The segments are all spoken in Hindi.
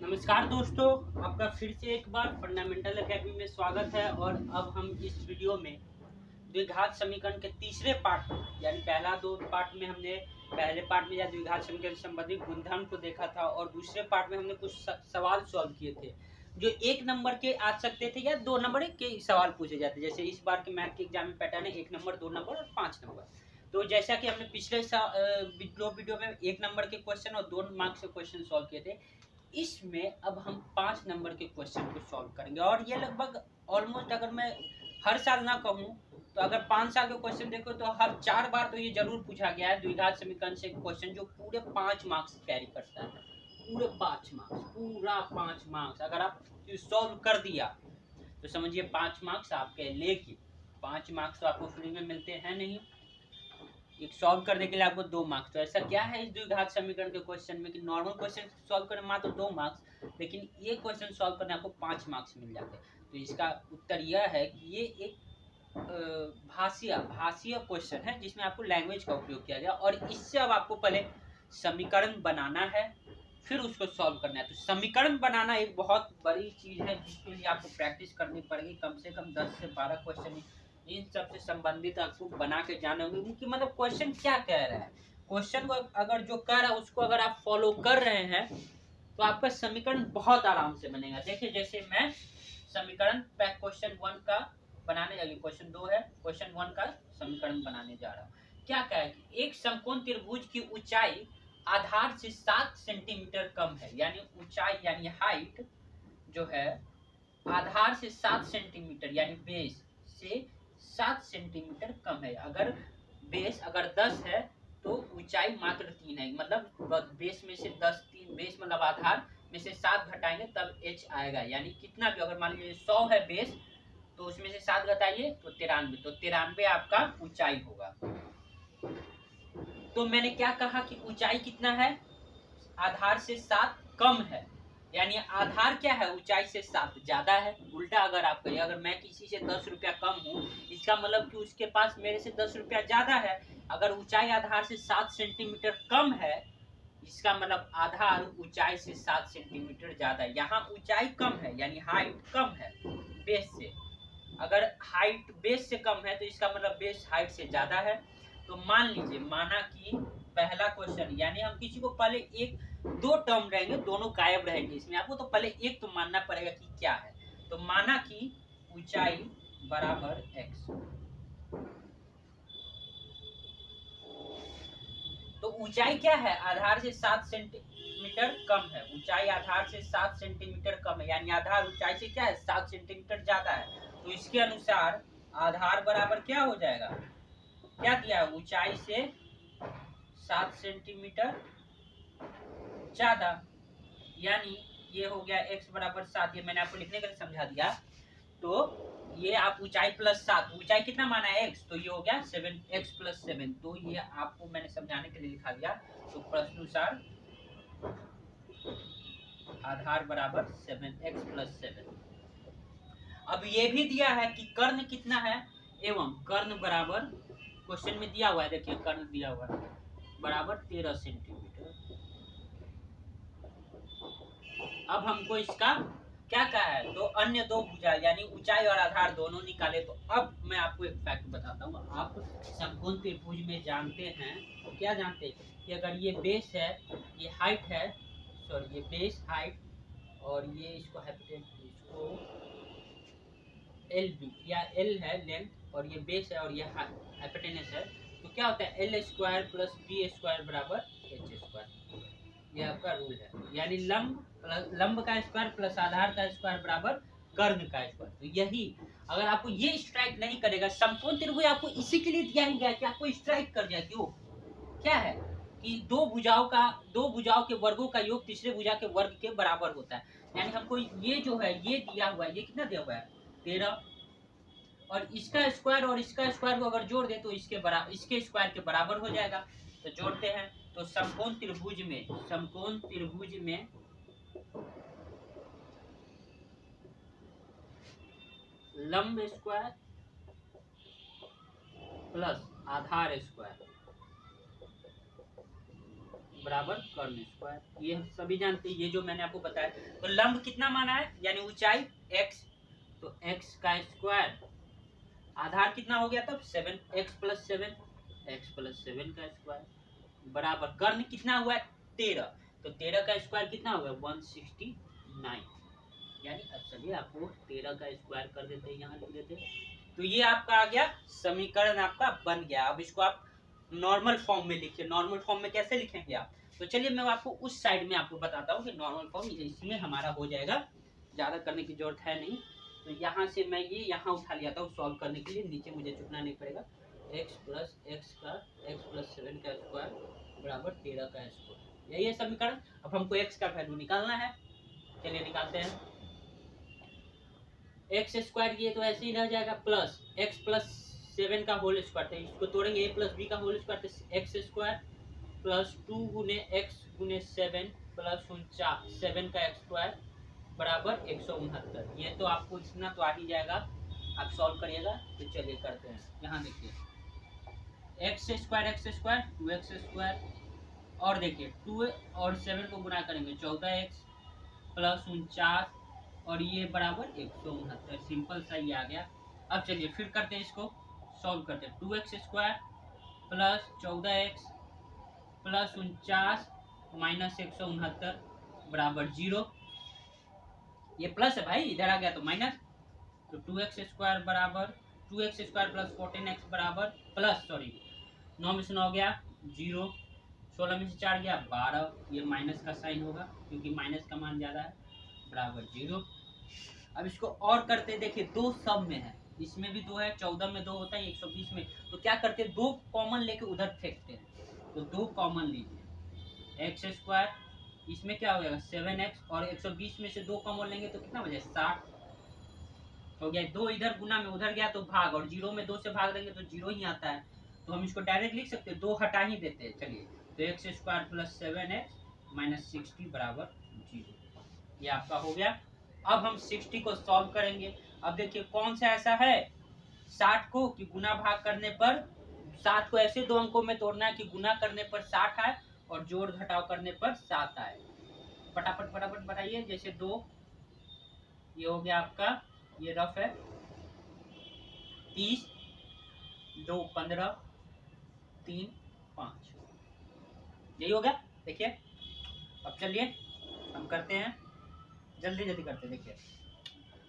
नमस्कार दोस्तों, आपका फिर से एक बार फंडामेंटल एकेडमी में स्वागत है। और अब हम इस वीडियो में द्विघात समीकरण के तीसरे पार्ट यानी पहला दो पार्ट में हमने पहले पार्ट में या द्विघात समीकरण से संबंधित गुणधर्म को देखा था और दूसरे पार्ट में हमने कुछ सवाल सॉल्व किए थे जो एक नंबर के आ सकते थे या 2 नंबर के सवाल पूछे जाते। जैसे इस बार के मैथ के एग्जाम में पैटर्न है 1 नंबर, 2 नंबर और 5 नंबर। तो जैसा कि हमने पिछले दो वीडियो में 1 नंबर के क्वेश्चन और 2 मार्क्स के क्वेश्चन सॉल्व किए थे, इसमें अब हम 5 नंबर के क्वेश्चन को सॉल्व करेंगे। और ये लगभग ऑलमोस्ट, अगर मैं हर साल ना कहूँ तो अगर 5 साल के क्वेश्चन देखो तो हर 4 बार तो ये जरूर पूछा गया है द्विघात समीकरण से क्वेश्चन जो पूरे 5 मार्क्स कैरी करता है। पूरे 5 मार्क्स, पूरा 5 मार्क्स अगर आप सॉल्व कर दिया तो समझिए 5 मार्क्स आपके। लेकिन 5 मार्क्स तो आपको फ्री में मिलते हैं नहीं, एक सॉल्व करने के लिए आपको 2 मार्क्स। तो ऐसा क्या है इस द्विघात समीकरण के क्वेश्चन में कि नॉर्मल क्वेश्चन सॉल्व करने मात्र 2 मार्क्स, लेकिन ये क्वेश्चन सॉल्व करने आपको 5 मार्क्स मिल जाते हैं। तो इसका उत्तर यह है कि ये एक भाषीय क्वेश्चन है जिसमें आपको लैंग्वेज का उपयोग किया गया और इससे अब आपको पहले समीकरण बनाना है फिर उसको सॉल्व करना है। तो समीकरण बनाना एक बहुत बड़ी चीज है जिसके लिए आपको प्रैक्टिस करनी पड़ेगी। कम से कम 10 से 12 क्वेश्चन इन सब से संबंधित आपको बना के जाने होंगे कि मतलब क्वेश्चन क्या कह रहा है। क्वेश्चन को अगर जो कह रहा है उसको अगर आप फॉलो कर रहे हैं तो आपका समीकरण बहुत आराम से बनेगा। देखिए जैसे मैं समीकरण क्वेश्चन 1 का बनाने लगी, क्वेश्चन 2 है, क्वेश्चन 1 का समीकरण बनाने जा रहा हूँ। क्या कहा है कि एक समकोण त्रिभुज की ऊंचाई आधार से 7 सेंटीमीटर कम है, यानी ऊंचाई यानी हाइट जो है आधार से 7 सेंटीमीटर यानी बेस से 7 सेंटीमीटर कम है। अगर बेस अगर 10 है तो ऊंचाई मात्र 3 है, मतलब बेस में से 10 3 बेस मतलब आधार में से 7 घटाएंगे तब h आएगा। यानी कितना भी, अगर मान लीजिए 100 है बेस तो उसमें से 7 घटाइए तो 93, तो 93 आपका ऊंचाई होगा। तो मैंने क्या कहा कि ऊंचाई कितना है, आधार से 7 कम है, यानी आधार क्या है ऊंचाई से 7 ज्यादा है। उल्टा अगर आप करिए, अगर मैं किसी से 10 रुपया कम हूँ इसका मतलब कि उसके पास मेरे से 10 रुपया ज्यादा है। अगर ऊंचाई आधार से 7 सेंटीमीटर कम है इसका मतलब आधार ऊंचाई से 7 सेंटीमीटर ज्यादा है। यहाँ ऊंचाई कम है यानी हाइट कम है बेस से। अगर हाइट बेस से कम है तो इसका मतलब बेस हाइट से ज्यादा है। तो मान लीजिए, माना कि पहला क्वेश्चन, यानी हम किसी को पहले एक 2 टर्म रहेंगे दोनों गायब रहेंगे इसमें, आपको तो पहले एक तो मानना पड़ेगा कि क्या है। तो माना कि ऊंचाई बराबर x, तो ऊंचाई क्या है आधार से 7 सेंटीमीटर कम है। ऊंचाई आधार से 7 सेंटीमीटर कम है यानी आधार ऊंचाई से क्या है 7 सेंटीमीटर ज्यादा है। तो इसके अनुसार आधार बराबर क्या हो जाएगा, क्या दिया है ऊंचाई से 7 सेंटीमीटर ज्यादा, यानी ये हो गया x बराबर 7। ये मैंने आपको लिखने के लिए समझा दिया। तो ये आप ऊंचाई प्लस 7, ऊंचाई कितना माना है x, तो ये हो गया 7x प्लस 7। तो ये आपको मैंने समझाने के लिए लिखा दिया। तो प्रश्नानुसार आधार बराबर 7x प्लस 7। अब ये भी दिया है कि कर्ण कितना है, एवं कर्ण बराबर क्वेश्चन में दिया हुआ है, देखिए कर्ण दिया हुआ है बराबर 13 सेंटीमीटर। अब हमको इसका क्या कहा है, तो अन्य दो भुजा यानी ऊंचाई और आधार दोनों निकाले। तो अब मैं आपको एक फैक्ट बताता हूँ। आप समकोण त्रिभुज में जानते हैं, तो क्या जानते हैं कि अगर ये बेस है, ये हाइट है, सॉरी ये बेस हाइट और ये इसको एल बी या एल है लेंथ और ये बेस है और ये हाइपोटेनस है, तो क्या होता है L square plus B square बराबर एच स्क्वायर। ये आपका रूल है, यानी लंब का स्क्वायर प्लस आधार का स्क्वायर बराबर कर्ण का स्क्वायर। तो यही अगर आपको ये स्ट्राइक नहीं करेगा, समकोण त्रिभुज आपको इसी के लिए दिया ही गया कि आपको स्ट्राइक कर दिया। क्यों, क्या है कि दो भुजाओं के वर्गों का योग तीसरे भुजा के वर्ग के बराबर होता है। यानी हमको ये जो है ये दिया हुआ है, ये कितना दिया हुआ है 13, और इसका स्क्वायर और इसका स्क्वायर को अगर जोड़ दे तो इसके स्क्वायर के बराबर हो जाएगा। तो जोड़ते हैं तो समकोण त्रिभुज में लंब स्क्वायर प्लस आधार स्क्वायर बराबर कर्ण स्क्वायर। ये सभी जानते हैं, ये जो मैंने आपको बताया। तो लंब कितना माना है, यानी ऊंचाई x, तो x का स्क्वायर, आधार कितना हो गया तब 7, x प्लस 7, x प्लस 7 का स्क्वायर बराबर कर्ण कितना हुआ है 13, तो 13 का स्क्वायर कितना होगा 169, यानी चलिए आपको 13 का स्क्वायर कर देते हैं, यहाँ लिख देते हैं। तो ये आपका आ गया समीकरण, आपका बन गया। अब इसको आप नॉर्मल फॉर्म में लिखिए। नॉर्मल फॉर्म में कैसे लिखेंगे आप, तो चलिए मैं आपको उस साइड में आपको बताता हूँ कि नॉर्मल फॉर्म इसमें हमारा हो जाएगा, ज़्यादा करने की जरूरत है नहीं। तो यहाँ से मैं ये यहाँ उठा लिया था सॉल्व करने के लिए, नीचे मुझे झुकना नहीं पड़ेगा। x प्लस एक्स 7 का स्क्वायर बराबर 13 का स्क्वायर, यही है समीकरण। अब हमको x का वैल्यू निकालना है, चलिए निकालते हैं। एक्स स्क्वायर ये तो ऐसे ही रह जाएगा, प्लस एक्स प्लस 7 का होल स्क्वायर, तो इसको तोड़ेंगे a प्लस बी का होल स्क्वायर, तो एक्स स्क्वायर प्लस 2 गुने एक्स गुने 7 प्लस 7 का स्क्वायर बराबर 169। ये तो आपको इतना तो आ ही जाएगा, आप सॉल्व करिएगा। तो चलिए करते हैं, यहाँ देखिए एक्स स्क्वायर 2x स्क्वायर, और देखिए 2 और 7 को गुना करेंगे 14x प्लस 49, और ये बराबर 169, सिंपल सा ये आ गया। अब चलिए फिर करते हैं, इसको सॉल्व करते हैं। 2x square plus 14x plus 49 minus 169 बराबर 0, ये प्लस है भाई, इधर आ गया तो माइनस। तो 2x स्क्वायर बराबर 2x स्क्वायर प्लस 14x बराबर प्लस, सॉरी 9 में से 9 गया 0, 16 में से 4 गया 12, ये माइनस का साइन होगा क्योंकि माइनस का मान ज़्यादा है, बराबर 0। अब इसको और करते, देखिए दो सब में है, इसमें भी 2 है, 14 में 2 होता है, 120 में, तो क्या करते हैं 2 कॉमन लेके उधर फेंकते हैं। तो 2 कॉमन लीजिए, एक्स स्क्वायर इसमें क्या हो जाएगा 7x, और 120 में से 2 कॉमन लेंगे तो कितना हो जाएगा 60 हो गया। 2 इधर गुना में उधर गया तो भाग, और 0 में 2 से भाग देंगे तो 0 ही आता है, तो हम इसको डायरेक्ट लिख सकते हैं, 2 हटा ही देते हैं। चलिए तो x square plus 7x minus 60 बराबर 0, ये आपका हो गया। अब हम 60 को सॉल्व करेंगे। अब देखिए कौन सा ऐसा है 60 को कि गुना भाग करने पर, 60 को ऐसे 2 अंकों में तोड़ना है कि गुना करने पर 60 आए और जोड़ घटाव करने पर 7 आए। फटाफट फटाफट बताइए, जैसे 2, ये हो गया आपका, ये रफ है 30, 2 15, 3 5, यही हो गया। देखिए अब चलिए हम करते हैं, जल्दी जल्दी करते हैं। देखिए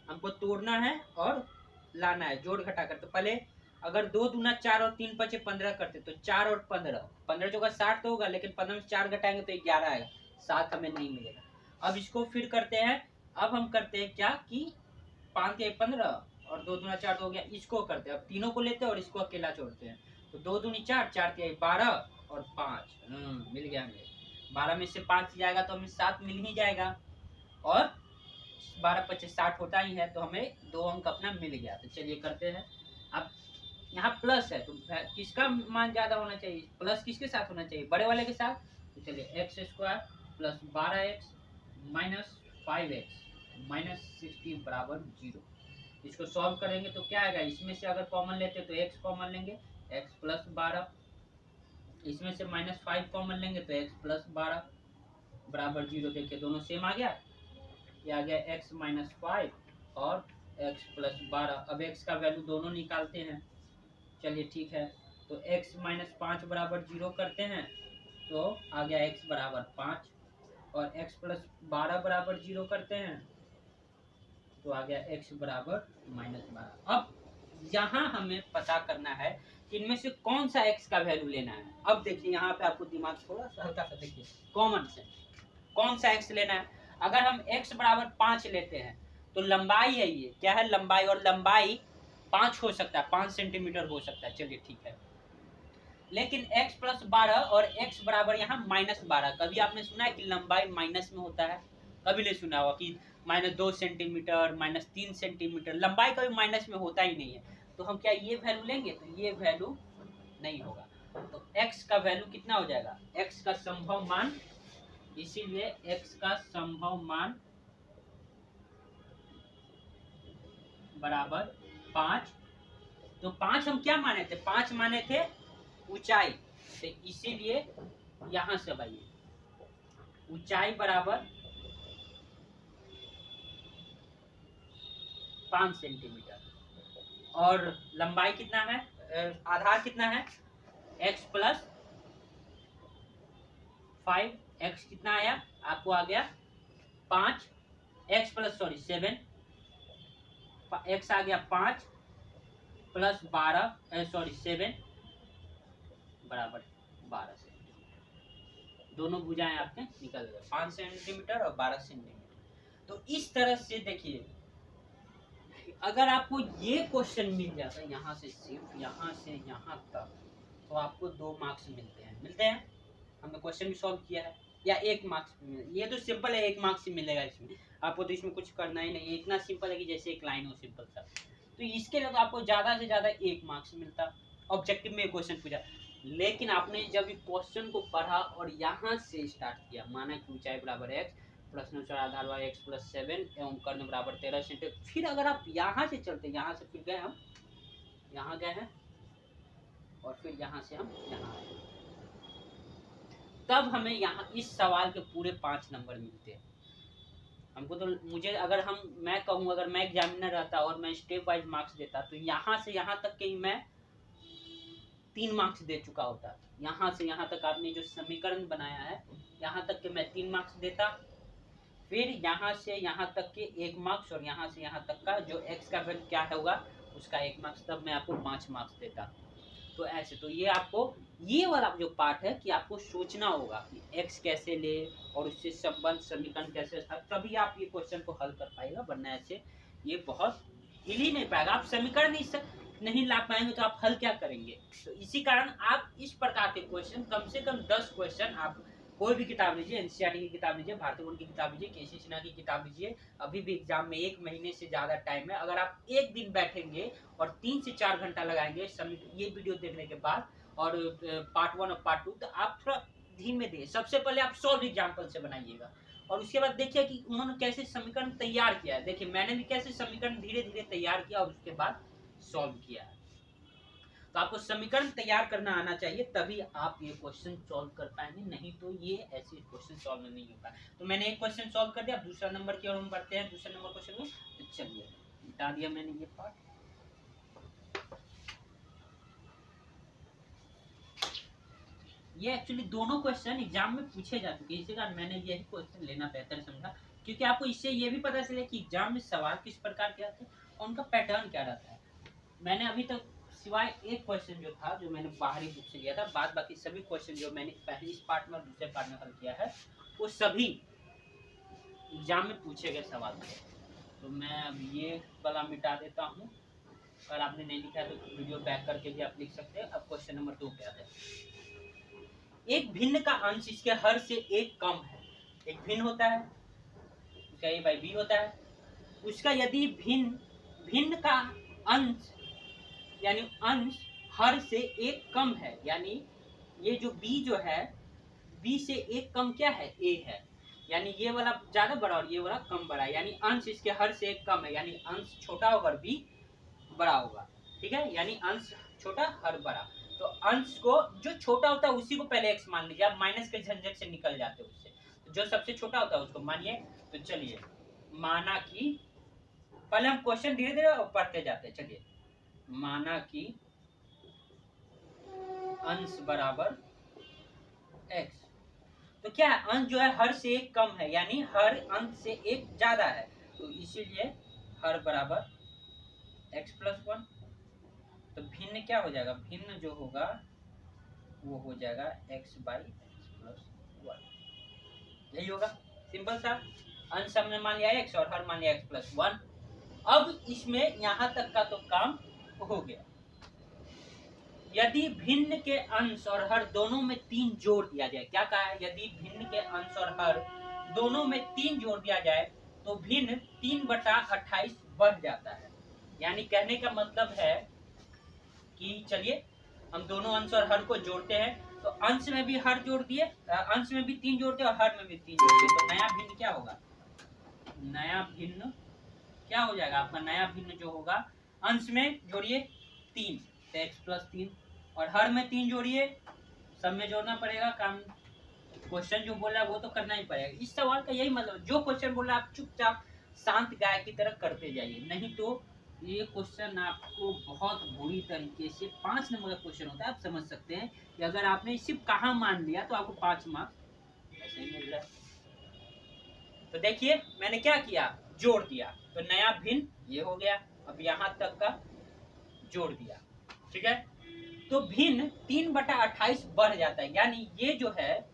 हमको तोड़ना है और लाना है जोड़ घटा कर। तो पहले अगर 2 दूना 4 और 3 पचे 15 करते, तो 4 और 15, 15 जो 60 तो होगा, लेकिन 15 में 4 घटाएंगे तो 11 आएगा, 7 हमें नहीं मिलेगा। अब इसको फिर करते हैं। अब हम करते हैं क्या कि 5 या 15 और 2 दूना 4 तो हो गया, इसको करते हैं। अब तीनों को लेते हैं और इसको अकेला छोड़ते हैं, तो 2 दूनी 4, 4 तिहाई 12 और 5 मिल गया हमें। 12 में से 5 जाएगा तो हमें 7 मिल ही जाएगा, और 12 25 60 होता ही है, तो हमें 2 अंक अपना मिल गया। तो चलिए करते हैं। अब यहाँ प्लस है तो किसका मान ज्यादा होना चाहिए, प्लस किसके साथ होना चाहिए, बड़े वाले के साथ। तो चलिए x square plus 12x minus 5x minus 60 बराबर 0, इसको सॉल्व करेंगे तो क्या आएगा, इसमें से अगर कॉमन लेते तो x कॉमन लेंगे, x प्लस 12, इसमें से माइनस 5 कॉमन लेंगे तो x प्लस 12 बराबर 0। देखिए दोनों सेम आ गया, ये आ गया x माइनस 5 और x प्लस 12। अब x का वैल्यू दोनों निकालते हैं, चलिए ठीक है। तो x माइनस 5 बराबर 0 करते हैं, तो आ गया x बराबर 5, और x प्लस 12 बराबर 0 करते हैं, तो आ गया x बराबर माइनस 12। अब यहाँ हमें पता करना है कि इनमें से कौन सा x का वैल्यू लेना है। अब देखिए यहाँ पे आपको दिमाग थोड़ा सा हल्का सा देखिए, कॉमन से कौन सा x लेना है। अगर हम x बराबर 5 लेते हैं तो लंबाई है, ये क्या है लंबाई, और लंबाई 5 हो सकता है, 5 सेंटीमीटर हो सकता है, चलिए ठीक है। लेकिन x प्लस 12 और x बराबर यहाँ माइनस 12, कभी आपने सुना है कि लंबाई माइनस में होता है, कभी नहीं सुना होगा कि माइनस 2 सेंटीमीटर माइनस 3 सेंटीमीटर, लंबाई कभी माइनस में होता ही नहीं है। तो हम क्या ये वैल्यू लेंगे, तो ये वैल्यू नहीं होगा। तो x का वैल्यू कितना हो जाएगा, x का संभव मान, इसीलिए x का संभव मान बराबर 5। तो 5 हम क्या माने थे, 5 माने थे ऊंचाई, तो इसीलिए यहां से भाई ऊंचाई बराबर 5 सेंटीमीटर और लंबाई कितना है, आधार कितना है, x प्लस 5, x कितना आया आपको, आ गया 5, x प्लस 7, x आ गया 5 प्लस 12 7 बराबर 12 सेंटीमीटर। दोनों भुजाएं आपके निकल गए, 5 सेंटीमीटर और 12 सेंटीमीटर। तो इस तरह से देखिए, अगर आपको ये क्वेश्चन मिल जाता है यहाँ से सिर्फ यहाँ से यहाँ तक, तो आपको 2 मार्क्स मिलते हैं। हमने क्वेश्चन भी सॉल्व किया है, या 1 मार्क्स, ये तो सिंपल है, 1 मार्क्स ही मिलेगा इसमें, आपको तो इसमें कुछ करना ही नहीं है, इतना सिंपल है कि जैसे एक लाइन हो सिंपल सा। तो इसके लिए तो आपको ज़्यादा से ज़्यादा 1 मार्क्स मिलता, ऑब्जेक्टिव में क्वेश्चन पूछा। लेकिन आपने जब क्वेश्चन को पढ़ा और यहाँ से स्टार्ट किया, माना कि ऊंचाई बराबर x, प्रश्न आधार y x प्लस 7 एवं कर्ण बराबर 13 सेंटीमीटर। फिर अगर आप यहाँ से चलते, यहाँ से फिर गए हम यहाँ गए हैं और फिर यहाँ से हम यहाँ आए, तब हमें यहाँ इस सवाल के पूरे 5 नंबर मिलते हैं हमको। तो मुझे अगर मैं कहूँ, अगर मैं एग्जामिनर रहता और मैं स्टेप वाइज मार्क्स देता, तो यहाँ से यहाँ तक के ही मैं 3 मार्क्स दे चुका होता। यहाँ से यहाँ तक आपने जो समीकरण बनाया है, यहाँ तक के मैं 3 मार्क्स देता, फिर यहाँ से यहाँ तक के 1 मार्क्स, और यहाँ से यहाँ तक का जो x का वैल्यू क्या होगा उसका 1 मार्क्स, तब मैं आपको 5 मार्क्स देता। तो ऐसे, तो ये आपको ये वाला जो पार्ट है कि आपको सोचना होगा कि x कैसे ले और उससे संबंध समीकरण कैसे, तभी आप ये क्वेश्चन को हल कर पाएगा, वरना ऐसे ये बहुत हिल ही नहीं पाएगा। आप समीकरण नहीं ला पाएंगे तो आप हल क्या करेंगे। तो इसी कारण आप इस प्रकार के क्वेश्चन, कम से कम 10 क्वेश्चन आप कोई भी किताब लीजिए, एनसीईआरटी की किताब लीजिए, भारतीय बोर्ड की किताब लीजिए, केसी सिन्हा की किताब लीजिए, अभी भी एग्जाम में 1 महीने से ज़्यादा टाइम है। अगर आप एक दिन बैठेंगे और 3 से 4 घंटा लगाएंगे ये वीडियो देखने के बाद, और पार्ट 1 और पार्ट 2, तो आप थोड़ा धीमे दें। सबसे पहले आप सॉल्व एग्जाम्पल से बनाइएगा, और उसके बाद देखिए कि उन्होंने कैसे समीकरण तैयार किया है। देखिए मैंने भी कैसे समीकरण धीरे धीरे तैयार किया और उसके बाद सॉल्व किया है। तो आपको समीकरण तैयार करना आना चाहिए, तभी आप ये क्वेश्चन सॉल्व कर पाएंगे, नहीं तो ये ऐसे क्वेश्चन सॉल्व नहीं होगा। तो मैंने एक क्वेश्चन सॉल्व कर दिया, दूसरा नंबर की ओर हम बढ़ते हैं, दूसरे नंबर क्वेश्चन में। तो चलिए मिटा दिया मैंने ये पार्ट। ये एक्चुअली दोनों क्वेश्चन एग्जाम में पूछे जा चुके हैं, इसी कारण मैंने यही क्वेश्चन लेना बेहतर समझा, क्योंकि आपको इससे ये भी पता चले कि एग्जाम में सवाल किस प्रकार के आते हैं और उनका पैटर्न क्या रहता है। मैंने अभी तक सिवाय एक क्वेश्चन जो था, जो मैंने बाहरी बुक से लिया था, बाद बाकी सभी क्वेश्चन जो मैंने पहले इस पार्ट में और दूसरे पार्ट में हल किया है, वो सभी एग्जाम में पूछे गए सवाल थे। तो मैं अब ये वाला मिटा देता हूँ, अगर आपने नहीं लिखा है तो वीडियो बैक करके भी आप लिख सकते हैं। अब क्वेश्चन नंबर 2 क्या है। एक भिन्न का अंश इसके हर से 1 कम है। एक भिन्न होता है, उसका a बाई b होता है, उसका यदि भिन्न का अंश यानी अंश हर से 1 कम है, यानी ये जो b जो है, b से 1 कम क्या है, a है, यानी ये वाला ज्यादा बड़ा और ये वाला कम बड़ा है, यानी अंश इसके हर से 1 कम है, यानी अंश छोटा होगा और b बड़ा होगा। ठीक है, यानी अंश छोटा हर बड़ा। तो अंश को जो छोटा होता है उसी को पहले x मान लीजिए, आप माइनस के झंझट से निकल जाते हो उससे, तो जो सबसे छोटा होता है उसको मानिए। तो चलिए, माना कि पहले हम क्वेश्चन धीरे धीरे पढ़ते जाते हैं। चलिए, माना कि अंश बराबर x, तो क्या है, अंश जो है हर से 1 कम है, यानी हर अंश से 1 ज्यादा है, तो इसीलिए हर बराबर x प्लस 1। तो भिन्न क्या हो जाएगा, भिन्न जो होगा वो हो जाएगा x बाई एक्स प्लस 1, यही होगा, सिंपल सा। अंश हमने मान लिया x और हर मान लिया x प्लस 1। अब इसमें यहाँ तक का तो काम हो गया। यदि भिन्न के अंश और हर दोनों में 3 जोड़ दिया जाए, क्या कहा है, यदि भिन्न के अंश और हर दोनों में 3 जोड़ दिया जाए तो भिन्न 3/28 बढ़ जाता है। यानी कहने का मतलब है कि चलिए हम दोनों अंश और हर को जोड़ते हैं, तो अंश में भी हर जोड़ दिए, अंश में भी 3 जोड़ते और हर में भी 3 जोड़ते, तो नया भिन्न क्या होगा, नया भिन्न क्या हो जाएगा आपका, नया भिन्न जो होगा, अंश में जोड़िए 3 तो x प्लस 3, और हर में 3 जोड़िए, सब में जोड़ना पड़ेगा, काम क्वेश्चन जो बोला है वो तो करना ही पड़ेगा। इस सवाल का यही मतलब, जो क्वेश्चन बोला आप चुपचाप शांत गाय की तरह करते जाइए, नहीं तो ये क्वेश्चन आपको बहुत बुरी तरीके से 5 नंबर का क्वेश्चन होता है। आप समझ सकते हैं कि अगर आपने सिर्फ कहाँ मान लिया तो आपको 5 मार्क्स ऐसे ही मिल रहा है। तो देखिए मैंने क्या किया, जोड़ दिया, तो नया भिन्न ये हो गया। अब यहाँ तक का जोड़ दिया, ठीक है। तो भिन्न 3/28 बढ़ जाता है, यानी ये जो है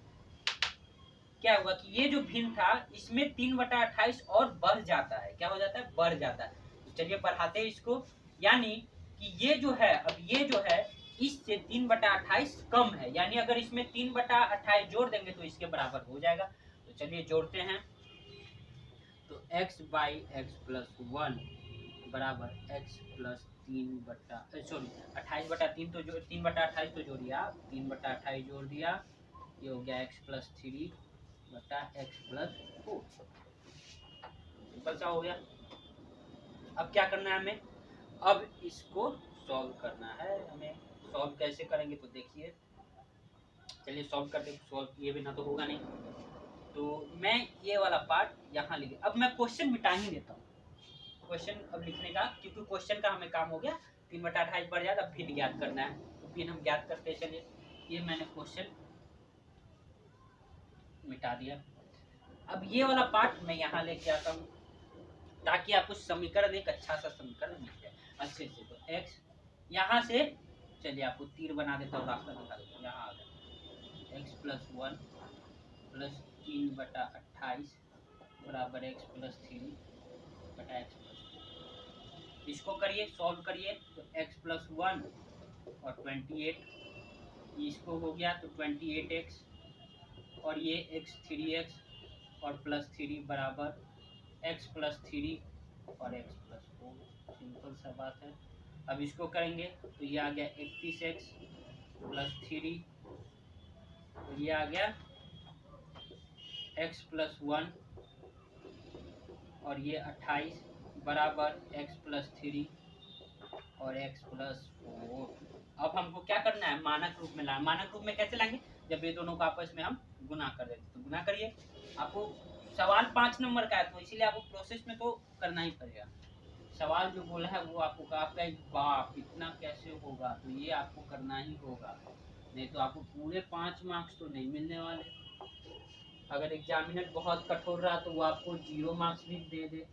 क्या हुआ कि ये जो भिन्न था इसमें 3/28 और बढ़ जाता है। क्या हो जाता है, बढ़ जाता है। तो चलिए बढ़ाते हैं इसको, यानी कि ये जो है, अब ये जो है इससे 3/28 कम है, यानी अगर इसमें 3/28 जोड़ देंगे तो इसके बराबर हो जाएगा। तो चलिए जोड़ते हैं। तो x बाई एक्स प्लस 1 बराबर x प्लस 28/3, तो जो 3/28 तो जोड़िए आप, 3/28 जोड़ दिया, ये हो गया x प्लस 3/x+4, सिंपल सा हो गया। अब क्या करना है हमें, अब इसको सॉल्व करना है हमें। सॉल्व कैसे करेंगे तो देखिए, चलिए सॉल्व कर दे, सॉल्व किए बिना तो होगा नहीं। तो मैं ये वाला पार्ट यहाँ लिख, अब मैं क्वेश्चन मिटा ही देता हूँ, क्वेश्चन अब लिखने का, क्योंकि क्वेश्चन का हमें काम हो गया। 3/28 बढ़ जाता, अब फिर ज्ञात करना है, तो फिर हम ज्ञात करते हैं। चलिए ये मैंने क्वेश्चन मिटा दिया। अब ये वाला पार्ट मैं यहाँ लेके आता हूँ ताकि आपको समीकरण, एक अच्छा सा समीकरण मिल जाए अच्छे से। तो x यहाँ से, चलिए आपको तीर बना देता हूँ, रास्ता दिखा देता हूँ। यहाँ आ गया x प्लस 1 प्लस 3/28 बराबर x प्लस 3/x प्लस 4। इसको करिए, सॉल्व करिए, तो x प्लस 1 और 28, इसको हो गया तो 28x, और ये x 3x और प्लस 3 बराबर x प्लस 3 और x प्लस 4, सिंपल सा बात है। अब इसको करेंगे तो ये आ गया 31x प्लस 3, और ये आ गया x प्लस 1 और ये 28 बराबर x प्लस 3 और x प्लस 4। अब हमको क्या करना है, मानक रूप में लाना। मानक रूप में कैसे लाएंगे, जब ये दोनों को आपस में हम गुना कर देते, तो गुना करिए। आपको सवाल 5 नंबर का है तो इसीलिए आपको प्रोसेस में तो करना ही पड़ेगा। सवाल जो बोला है वो आपको, आपका एक बाप इतना कैसे होगा, तो ये आपको करना ही होगा, नहीं तो आपको पूरे 5 मार्क्स तो नहीं मिलने वाले। अगर एग्जामिनर बहुत कठोर रहा तो वो आपको 0 मार्क्स भी दे दे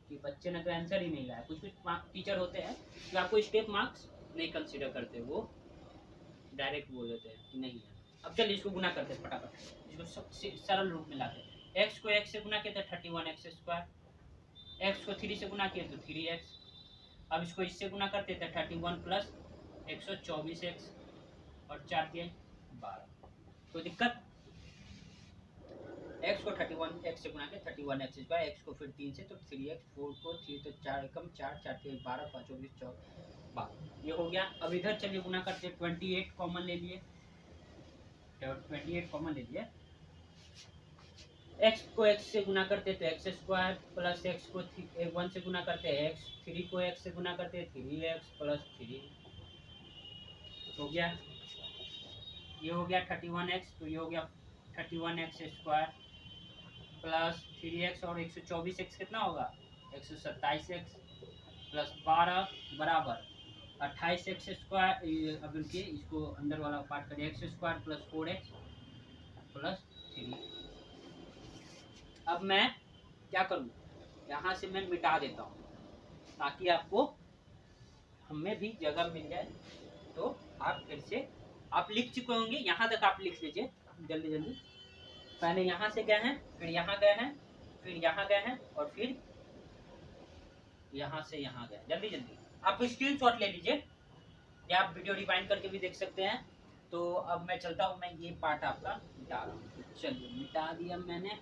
कि बच्चे ने तो आंसर ही नहीं लाया। कुछ कुछ टीचर होते हैं जो आपको स्टेप मार्क्स नहीं कंसीडर करते, वो डायरेक्ट बोल देते हैं कि नहीं है। अब चलिए इसको गुना करते हैं फटाफट, इसको सबसे सरल रूप में लाते हैं। x को x से गुना किया तो 31x², x को 3 से गुना किया तो 3x। अब इसको इससे गुना करते थे 31 प्लस 124x और 4 के 12। कोई दिक्कत, x को 31x से गुना के 31x बाय x को फिर 3 से तो 3x, 4 को 3 तो 4 एकम 4, 4 के 12, 5 24 12, ये हो गया। अब इधर चलिए गुना करते 28 कॉमन ले लिए, 28 कॉमन ले लिए। x को x से गुना करते तो x² प्लस x को 1 से गुना करते x, 3 को x से गुना करते 3x प्लस 3, हो गया। ये हो गया 31x, तो ये हो गया 31x² प्लस 3x और 124x कितना होगा 127x प्लस 12 बराबर 28x²। अब इनके इसको अंदर वाला पार्ट करिए, x² प्लस 4x प्लस 3। अब मैं क्या करूँ, यहाँ से मैं मिटा देता हूँ ताकि आपको हमें भी जगह मिल जाए। तो आप फिर से आप लिख चुके होंगे, यहाँ तक आप लिख लीजिए जल्दी जल्दी। पहले यहाँ से गए हैं, फिर यहाँ गए हैं, फिर यहाँ गए हैं, और फिर यहाँ से यहाँ गए। जल्दी जल्दी आप स्क्रीनशॉट ले लीजिए या आप वीडियो रिवाइंड करके भी देख सकते हैं। तो अब मैं चलता हूँ, मैं ये पार्ट आपका मिटा रहा हूँ। चलिए मिटा दिया मैंने।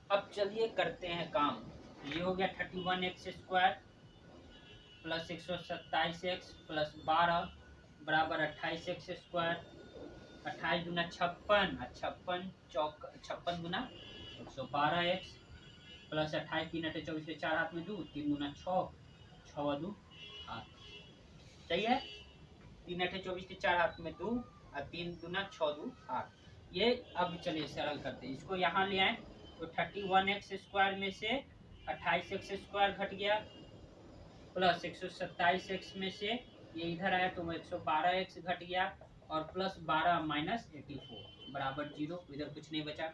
अब चलिए करते हैं काम। ये हो गया 31x² प्लस 127x प्लस 12 बराबर 28x²। 28 दूना 56, 56 चौक 56 गुना 112x प्लस 28 3 8 24 4 हाथ में 2, 3 दूना 6, 6 2 8, सही है। 3 8 24 4 हाथ में 2, और 3 दूना 6 2 8। ये अब चलिए सरल करते हैं, इसको यहाँ ले आए तो 31x² में से 28x² घट गया, प्लस 127x में से ये इधर आया तो 112x घट गया, और प्लस 12 माइनस 84 बराबर 0। इधर कुछ नहीं बचा।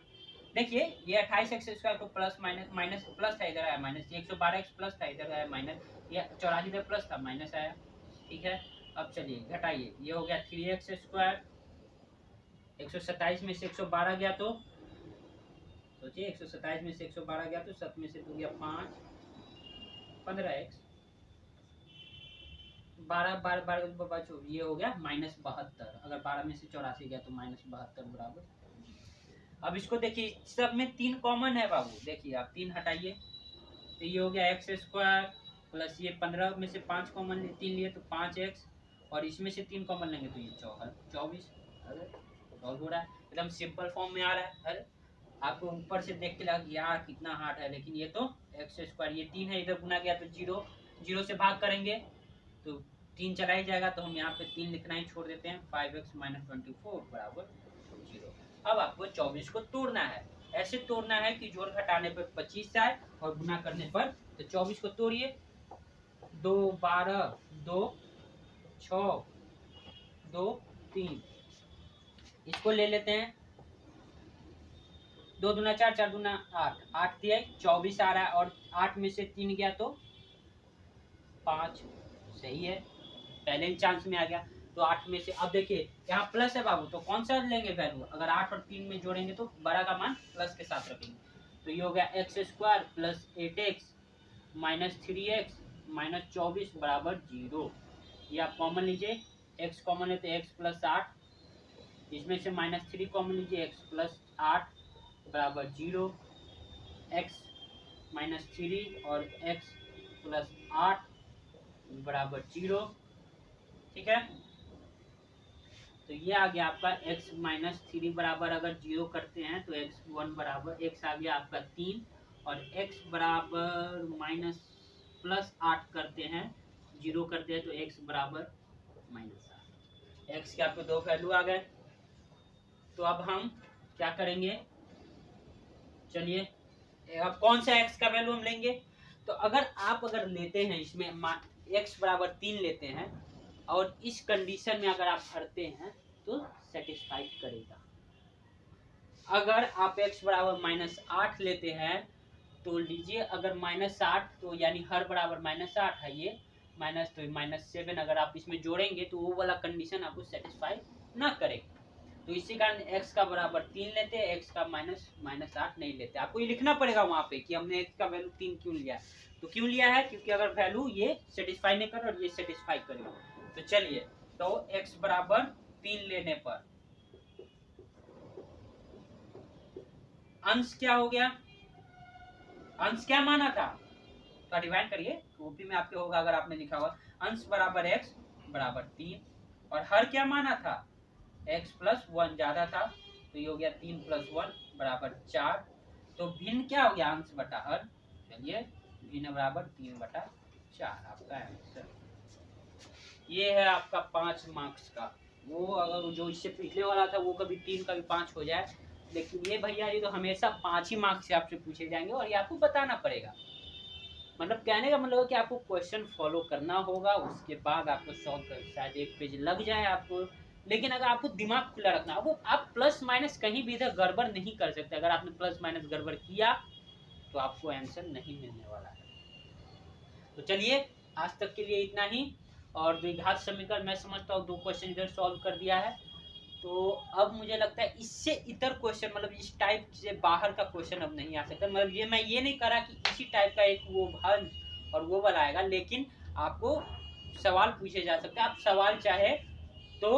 देखिए ये 28x² को प्लस माइनस माइनस प्लस था, इधर आया माइनस। ये 112x प्लस था, इधर आया माइनस। ये 84 इधर प्लस था, माइनस आया। ठीक है, अब चलिए घटाइए। ये हो गया 3x², 127 में से 112 गया तो सोचिए, 127 में से 112 गया तो 7 में से 2 गया 5, 15x, 12 ये हो गया -72। अगर 12 में से 84 गया तो -72 बराबर। अब इसको देखिए, सब में 3 कॉमन है बाबू। देखिए आप 3 हटाइए तो ये हो गया x² प्लस ये 15 में से 5 कॉमन 3 लिए तो 5x, और इसमें से 3 कॉमन लेंगे तो ये 24। अरे सॉल्व हो रहा है, एकदम सिंपल फॉर्म में आ रहा है। अरे आपको ऊपर से देख के लगा यार कितना हार्ड है, लेकिन ये तो x², ये 3 है, इधर गुना गया तो 0, 0 से भाग करेंगे तो 3 चला ही जाएगा, तो हम यहाँ पे 3 लिखना ही छोड़ देते हैं। 5x - 24 बराबर 0। अब आपको 24 को तोड़ना है। ऐसे तोड़ना है कि जोड़ घटाने पर 25 आए और गुना करने पर, तो 24 को तोड़िए। 2 12 2 6 2 3, इसको ले लेते हैं। 2 दूना 4, 4 दूना 8, 8 दिया 24 आ रहा है, और 8 में से 3 गया तो 5। सही है, पहले ही चांस में आ गया। तो 8 में से, अब देखिए यहाँ प्लस है बाबू, तो कौन सा लेंगे वैल्यू? अगर 8 और 3 में जोड़ेंगे तो बड़ा का मान प्लस के साथ रखेंगे। तो ये हो गया x² plus 8x minus 3x minus 24 बराबर 0। ये आप कॉमन लीजिए, x कॉमन है तो x प्लस 8, इसमें से -3 कॉमन लीजिए, x प्लस 8 बराबर 0। x - 3 और x प्लस 8 बराबर 0। ठीक है, तो ये आ गया आपका x - 3 बराबर, अगर 0 करते हैं तो x1 बराबर, x आ गया आपका 3, और x बराबर प्लस 8 करते हैं, 0 करते हैं तो x बराबर -8। x के आपको 2 वैल्यू आ गए। तो अब हम क्या करेंगे, चलिए अब कौन सा x का वैल्यू हम लेंगे? तो अगर लेते हैं इसमें x बराबर 3 लेते हैं, और इस कंडीशन में अगर आप भरते हैं तो सेटिस्फाई करेगा। अगर आप x बराबर -8 लेते हैं तो लीजिए, अगर -8 तो यानी हर बराबर -8 है, ये माइनस तो -7, अगर आप इसमें जोड़ेंगे तो वो वाला कंडीशन आपको सेटिस्फाई ना करेगा। तो इसी कारण x का बराबर 3 लेते हैं, x का -8 नहीं लेते। आपको ये लिखना पड़ेगा वहाँ पे कि हमने x का वैल्यू 3 क्यों लिया है। तो क्यों लिया है? क्योंकि अगर वैल्यू ये सेटिस्फाई नहीं कर और ये सेटिस्फाई करेगा। तो चलिए, तो x बराबर 3 लेने पर अंश क्या हो गया? अंश क्या माना था? तो डिवाइड करिए, कॉपी में आपके होगा अगर आपने लिखा हुआ। अंश बराबर x बराबर 3, और हर क्या माना था? x प्लस 1 ज्यादा था, तो ये हो गया 3 + 1 बराबर 4। तो भिन्न क्या हो गया? अंश बटा हर। चलिए, भिन्न बराबर 3/4 आपका आंसर। ये है आपका 5 मार्क्स का। वो अगर जो इससे पिछले वाला था वो कभी 3 कभी 5 हो जाए, लेकिन ये भैया ये तो हमेशा 5 ही मार्क्स से आपसे पूछे जाएंगे, और ये आपको बताना पड़ेगा। मतलब कहने का मतलब कि आपको क्वेश्चन फॉलो करना होगा, उसके बाद आपको सॉल्व कर, शायद एक पेज लग जाए आपको, लेकिन अगर आपको दिमाग खुला रखना, वो आप प्लस माइनस कहीं भी इधर गड़बड़ नहीं कर सकते। अगर आपने प्लस माइनस गड़बड़ किया तो आपको आंसर नहीं मिलने वाला है। तो चलिए, आज तक के लिए इतना ही। और द्विघात समीकरण मैं समझता हूँ 2 क्वेश्चन इधर सॉल्व कर दिया है। तो अब मुझे लगता है इससे इतर क्वेश्चन, मतलब इस टाइप से बाहर का क्वेश्चन अब नहीं आ सकता। मतलब ये मैं ये नहीं कह रहा कि इसी टाइप का एक वो भंज और वो वाला आएगा, लेकिन आपको सवाल पूछे जा सकते हैं। आप सवाल चाहे तो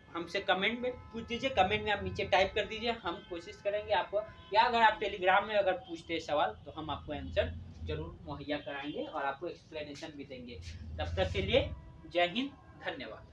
हमसे कमेंट में पूछ दीजिए, कमेंट में आप नीचे टाइप कर दीजिए, हम कोशिश करेंगे आपको, या अगर आप टेलीग्राम में अगर पूछते हैं सवाल तो हम आपको आंसर जरूर मुहैया कराएंगे और आपको एक्सप्लेनेशन भी देंगे। तब तक के लिए जय हिंद, धन्यवाद।